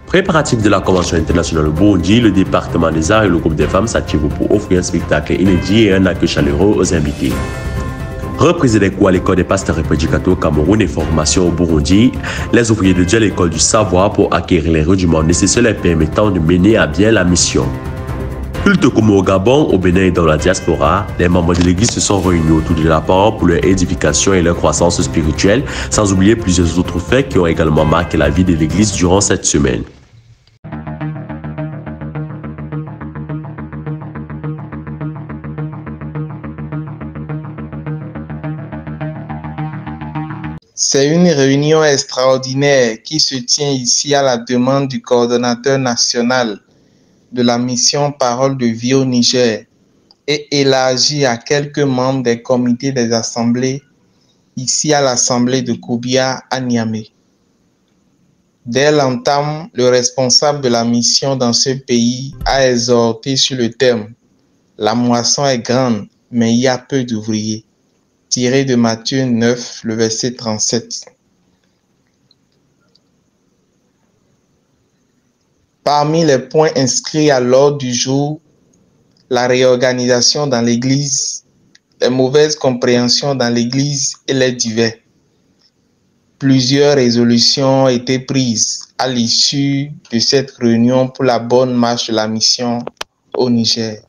Préparatif de la Convention internationale au Burundi, le département des arts et le groupe des femmes s'activent pour offrir un spectacle inédit et un accueil chaleureux aux invités. Reprise des cours à l'école des pasteurs et prédicateurs au Cameroun et formation au Burundi, les ouvriers de Dieu à l'école du savoir pour acquérir les rudiments nécessaires les permettant de mener à bien la mission. Culte comme au Gabon, au Bénin et dans la diaspora, les membres de l'Église se sont réunis autour de la parole pour leur édification et leur croissance spirituelle, sans oublier plusieurs autres faits qui ont également marqué la vie de l'Église durant cette semaine. C'est une réunion extraordinaire qui se tient ici à la demande du coordonnateur national de la mission Parole de vie au Niger et élargie à quelques membres des comités des assemblées ici à l'assemblée de Koubia à Niamey. Dès l'entame, le responsable de la mission dans ce pays a exhorté sur le thème « La moisson est grande, mais il y a peu d'ouvriers » tiré de Matthieu 9, le verset 37. Parmi les points inscrits à l'ordre du jour, la réorganisation dans l'Église, les mauvaises compréhensions dans l'Église et les divers. Plusieurs résolutions ont été prises à l'issue de cette réunion pour la bonne marche de la mission au Niger.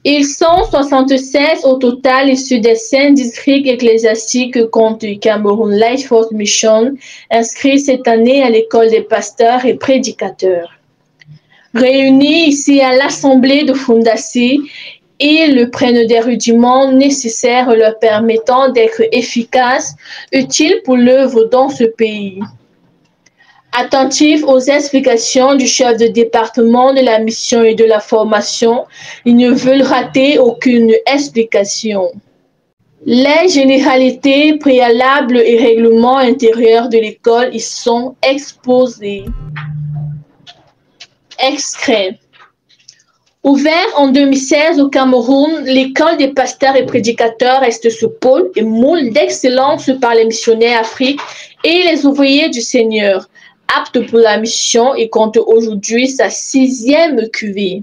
Ils sont 76 au total issus des 5 districts ecclésiastiques que compte le Cameroun Life Force Mission, inscrits cette année à l'école des pasteurs et prédicateurs. Réunis ici à l'assemblée de Fundassi, ils prennent des rudiments nécessaires leur permettant d'être efficaces, utiles pour l'œuvre dans ce pays. Attentifs aux explications du chef de département de la mission et de la formation, ils ne veulent rater aucune explication. Les généralités préalables et règlements intérieurs de l'école y sont exposés. Extrait. Ouvert en 2016 au Cameroun, l'école des pasteurs et prédicateurs reste ce pôle et moule d'excellence par les missionnaires Afrique et les ouvriers du Seigneur. Apte pour la mission et compte aujourd'hui sa 6e cuvée.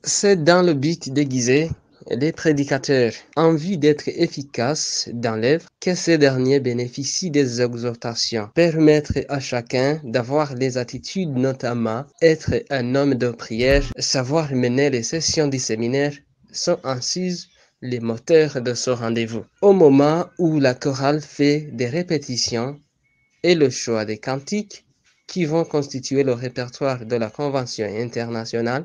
C'est dans le but d'aiguiser les prédicateurs en vue d'être efficaces dans l'œuvre que ces derniers bénéficient des exhortations. Permettre à chacun d'avoir les attitudes, notamment être un homme de prière, savoir mener les sessions du séminaire, sont ainsi les moteurs de ce rendez-vous. Au moment où la chorale fait des répétitions et le choix des cantiques qui vont constituer le répertoire de la Convention internationale,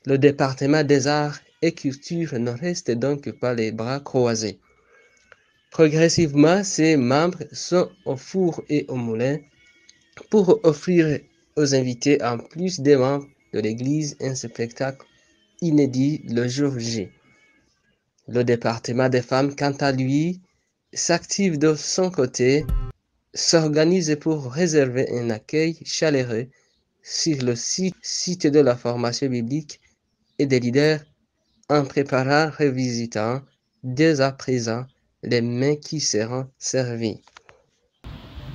le département des arts et culture ne reste donc pas les bras croisés. Progressivement, ses membres sont au four et au moulin pour offrir aux invités, en plus des membres de l'Église, un spectacle inédit le jour J. Le département des femmes, quant à lui, s'active de son côté, s'organise pour réserver un accueil chaleureux sur le site de la formation biblique et des leaders en préparant, revisitant dès à présent les mains qui seront servies.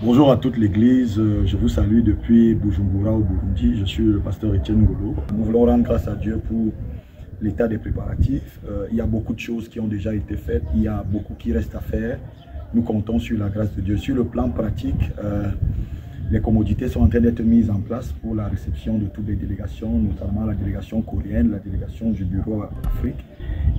Bonjour à toute l'Église, je vous salue depuis Bujumbura au Burundi, je suis le pasteur Etienne Ngolo. Nous voulons rendre grâce à Dieu pour l'état des préparatifs. Il y a beaucoup de choses qui ont déjà été faites, il y a beaucoup qui reste à faire. Nous comptons sur la grâce de Dieu. Sur le plan pratique, les commodités sont en train d'être mises en place pour la réception de toutes les délégations, notamment la délégation coréenne, la délégation du Bureau Afrique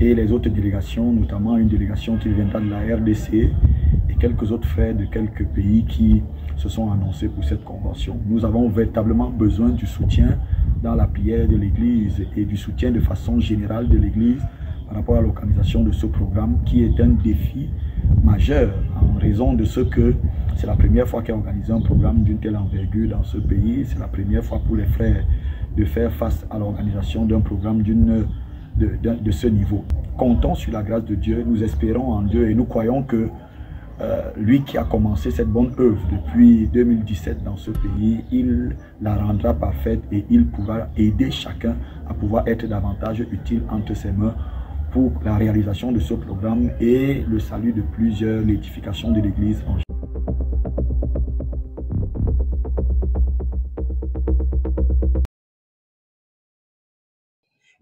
et les autres délégations, notamment une délégation qui viendra de la RDC et quelques autres frères de quelques pays qui se sont annoncés pour cette convention. Nous avons véritablement besoin du soutien dans la prière de l'Église et du soutien de façon générale de l'Église par rapport à l'organisation de ce programme qui est un défi majeur en raison de ce que c'est la première fois qu'est organisé un programme d'une telle envergure dans ce pays. C'est la première fois pour les frères de faire face à l'organisation d'un programme de ce niveau. Comptons sur la grâce de Dieu, nous espérons en Dieu et nous croyons que lui qui a commencé cette bonne œuvre depuis 2017 dans ce pays, il la rendra parfaite et il pourra aider chacun à pouvoir être davantage utile entre ses mains pour la réalisation de ce programme et le salut de plusieurs, l'édification de l'Église en général.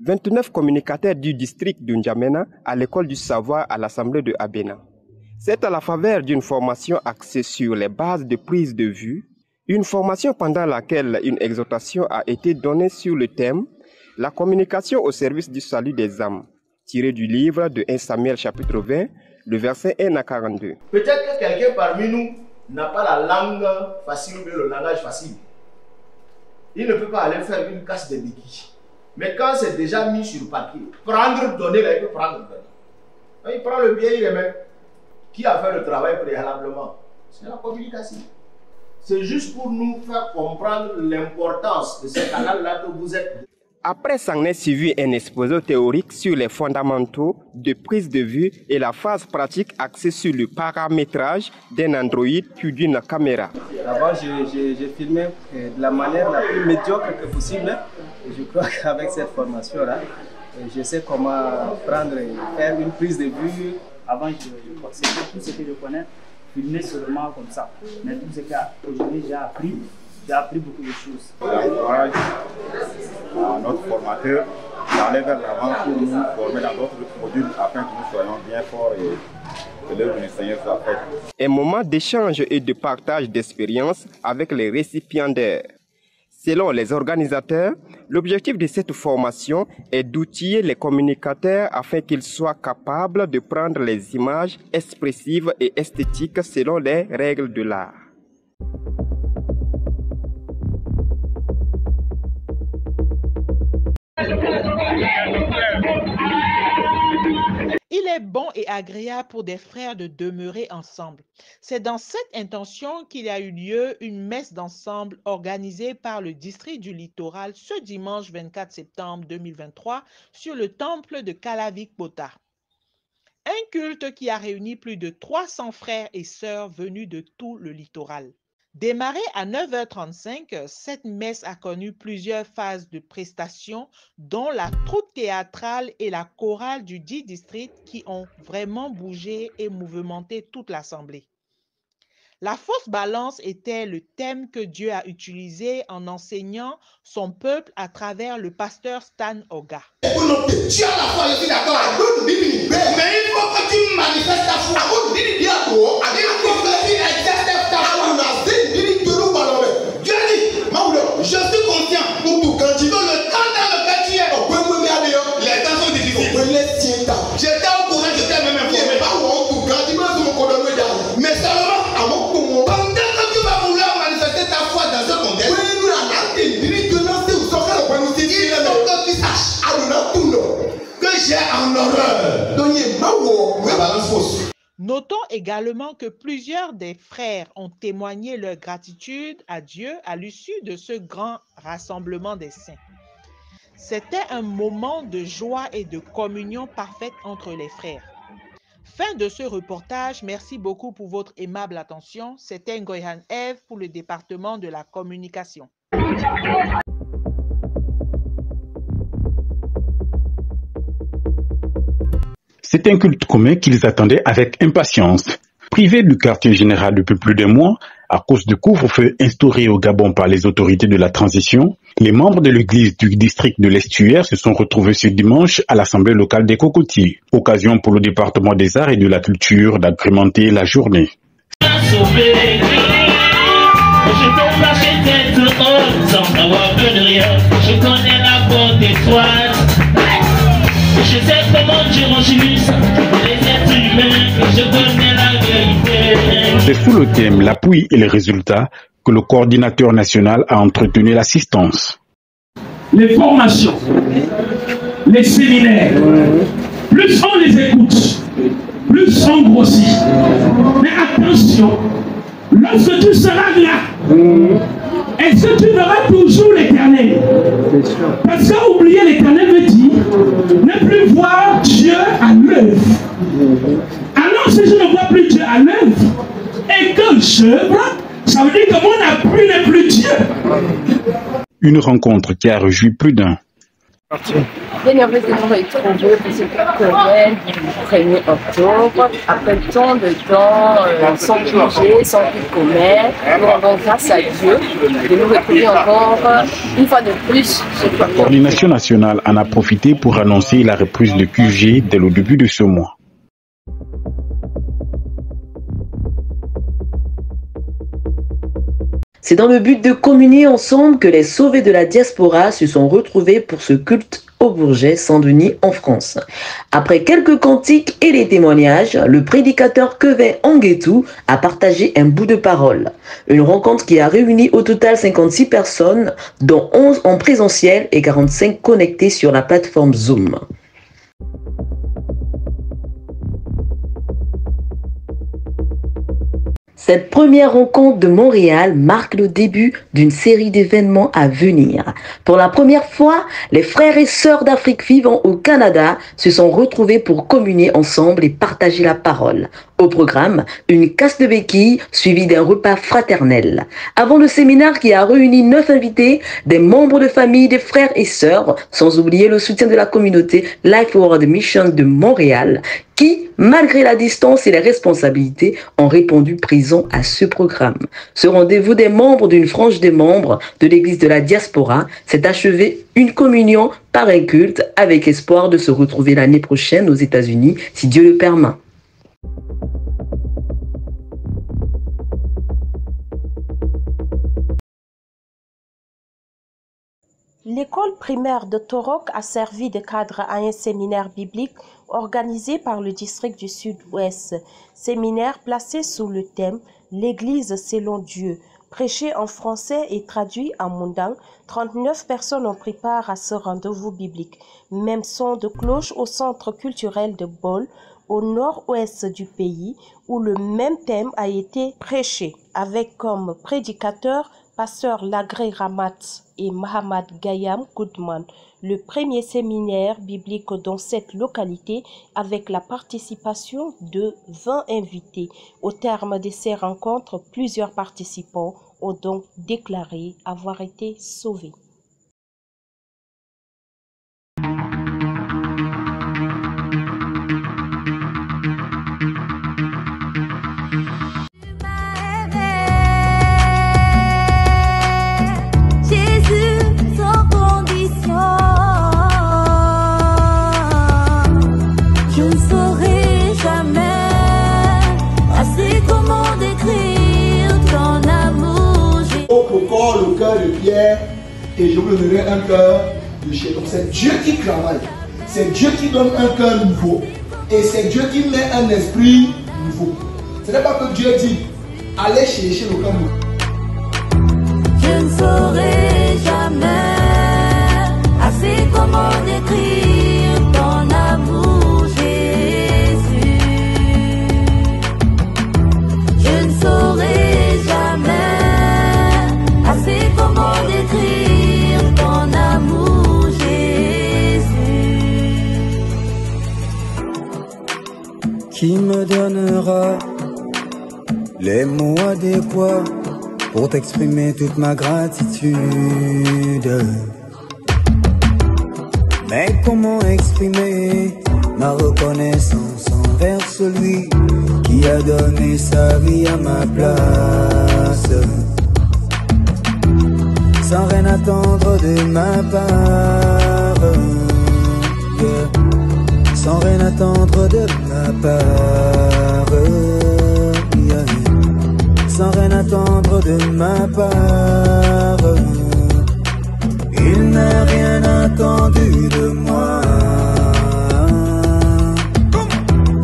29 communicateurs du district de N'Djamena à l'école du savoir à l'Assemblée de Abena. C'est à la faveur d'une formation axée sur les bases de prise de vue, une formation pendant laquelle une exhortation a été donnée sur le thème « La communication au service du salut des âmes », tiré du livre de 1 Samuel chapitre 20, le verset 1 à 42. Peut-être que quelqu'un parmi nous n'a pas la langue facile ou le langage facile. Il ne peut pas aller faire une casse de béquilles. Mais quand c'est déjà mis sur papier, prendre, donner, là, il peut prendre, donner. Il prend le bien, il remet. Qui a fait le travail préalablement? C'est la communication. C'est juste pour nous faire comprendre l'importance de ce canal-là que vous êtes. Après s'en est suivi un exposé théorique sur les fondamentaux de prise de vue et la phase pratique axée sur le paramétrage d'un Android puis d'une caméra. Avant, j'ai filmé de la manière la plus médiocre que possible. Et je crois qu'avec cette formation-là, je sais comment prendre et faire une prise de vue. Avant, je crois que c'était tout ce que je connais, filmer seulement comme ça. Mais tout ce qu'aujourd'hui j'ai appris beaucoup de choses. J'encourage notre formateur d'aller vers l'avant pour nous former dans d'autres modules afin que nous soyons bien forts et que l'œuvre du Seigneur soit faite. Un moment d'échange et de partage d'expériences avec les récipiendaires. Selon les organisateurs, l'objectif de cette formation est d'outiller les communicateurs afin qu'ils soient capables de prendre les images expressives et esthétiques selon les règles de l'art. Il est bon et agréable pour des frères de demeurer ensemble. C'est dans cette intention qu'il y a eu lieu une messe d'ensemble organisée par le district du Littoral ce dimanche 24 septembre 2023 sur le temple de Kalavik-Bota. Un culte qui a réuni plus de 300 frères et sœurs venus de tout le littoral. Démarrée à 9h35, cette messe a connu plusieurs phases de prestations, dont la troupe théâtrale et la chorale du dit district qui ont vraiment bougé et mouvementé toute l'assemblée. La fausse balance était le thème que Dieu a utilisé en enseignant son peuple à travers le pasteur Stan Oga. Tu as la foi, je suis d'accord. Mais il faut que tu manifestes ta foi. Je suis conscient pour tout quand tu veux le temps dans lequel tu es. Les temps sont difficiles. J'étais au courant, j'étais même informé. Mais seulement, pendant que tu vas vouloir manifester ta foi dans ce contexte, il faut que tu saches que j'ai en horreur la balance fausse. Notons également que plusieurs des frères ont témoigné leur gratitude à Dieu à l'issue de ce grand rassemblement des saints. C'était un moment de joie et de communion parfaite entre les frères. Fin de ce reportage, merci beaucoup pour votre aimable attention. C'était Ngoyan Eve pour le département de la communication. C'est un culte commun qu'ils attendaient avec impatience. Privés du quartier général depuis plus d'un mois, à cause du couvre-feu instauré au Gabon par les autorités de la transition, les membres de l'église du district de l'Estuaire se sont retrouvés ce dimanche à l'Assemblée locale des Cocotiers. Occasion pour le département des arts et de la culture d'agrémenter la journée. Je sais comment Dieu réjouisse les êtres humains, je connais la vérité. C'est sous le thème l'appui et les résultats que le coordinateur national a entretenu l'assistance. Les formations, les séminaires, plus on les écoute, plus on grossit. Mais attention, lorsque tu seras là, est-ce que tu verras toujours l'Éternel? Parce qu'oublier l'Éternel veut dire ne plus voir Dieu à l'œuvre. Alors si je ne vois plus Dieu à l'œuvre, ses œuvres, ça veut dire que mon appui n'est plus Dieu. Une rencontre qui a réjoui plus d'un. Bien heureux de nous retrouver pour ce connaît du 1er octobre. Après tant de temps, sans bouger, sans plus commerce, nous rendons grâce à Dieu de nous retrouver encore une fois de plus. La coordination nationale en a profité pour annoncer la reprise de QG dès le début de ce mois. C'est dans le but de communier ensemble que les sauvés de la diaspora se sont retrouvés pour ce culte au Bourget Saint-Denis en France. Après quelques cantiques et des témoignages, le prédicateur Kevin Anguetou a partagé un bout de parole. Une rencontre qui a réuni au total 56 personnes, dont 11 en présentiel et 45 connectées sur la plateforme Zoom. Cette première rencontre de Montréal marque le début d'une série d'événements à venir. Pour la première fois, les frères et sœurs d'Afrique vivant au Canada se sont retrouvés pour communier ensemble et partager la parole. Au programme, une casse de béquilles suivie d'un repas fraternel. Avant le séminaire qui a réuni 9 invités, des membres de famille, des frères et sœurs, sans oublier le soutien de la communauté Life World Mission de Montréal, qui, malgré la distance et les responsabilités, ont répondu présent à ce programme. Ce rendez-vous des membres d'une frange des membres de l'Église de la diaspora s'est achevé une communion par un culte avec espoir de se retrouver l'année prochaine aux États-Unis, si Dieu le permet. L'école primaire de Torok a servi de cadre à un séminaire biblique organisé par le district du Sud-Ouest. Séminaire placé sous le thème « L'Église selon Dieu ». Prêché en français et traduit en manding, 39 personnes ont pris part à ce rendez-vous biblique. Même son de cloche au centre culturel de Bol, au nord-ouest du pays, où le même thème a été prêché, avec comme prédicateurs Pasteur Lagré Ramat et Mahamad Gayam Goodman, le premier séminaire biblique dans cette localité avec la participation de 20 invités. Au terme de ces rencontres, plusieurs participants ont donc déclaré avoir été sauvés. Le cœur de Pierre et je vous donnerai un cœur de chair. Donc c'est Dieu qui travaille, c'est Dieu qui donne un cœur nouveau et c'est Dieu qui met un esprit nouveau. Ce n'est pas que Dieu dit allez chercher le cœur nouveau. Je ne saurais jamais assez comment décrire ton amour, Jésus. Je ne saurais ton amour, Jésus. Qui me donnera les mots adéquats pour t'exprimer toute ma gratitude? Mais comment exprimer ma reconnaissance envers celui qui a donné sa vie à ma place? Sans rien attendre de ma part, yeah. Sans rien attendre de ma part, yeah. Sans rien attendre de ma part, il n'a rien attendu de moi.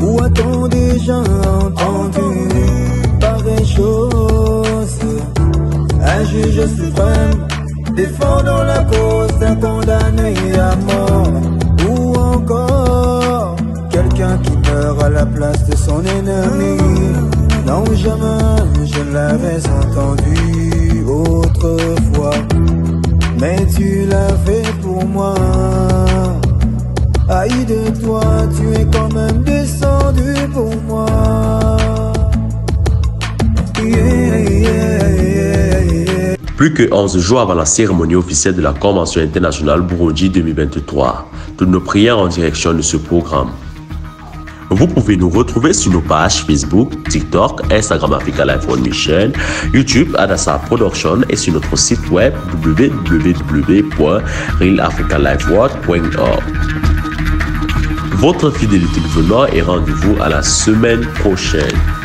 Où a-t-on déjà entendu pareille chose? Un juge suprême défendant la cause d'un condamné à mort, ou encore quelqu'un qui meurt à la place de son ennemi. Non, jamais je l'avais entendu autrefois, mais tu l'as fait pour moi. Aïe de toi, tu es quand même descendu pour moi. Yeah. Plus que 11 jours avant la cérémonie officielle de la Convention internationale Burundi 2023, toutes nos prières en direction de ce programme. Vous pouvez nous retrouver sur nos pages Facebook, TikTok, Instagram Africa Life World Mission, YouTube Adassa Production et sur notre site web www.realafricalifeworld.org. Votre fidélité venant et rendez-vous à la semaine prochaine.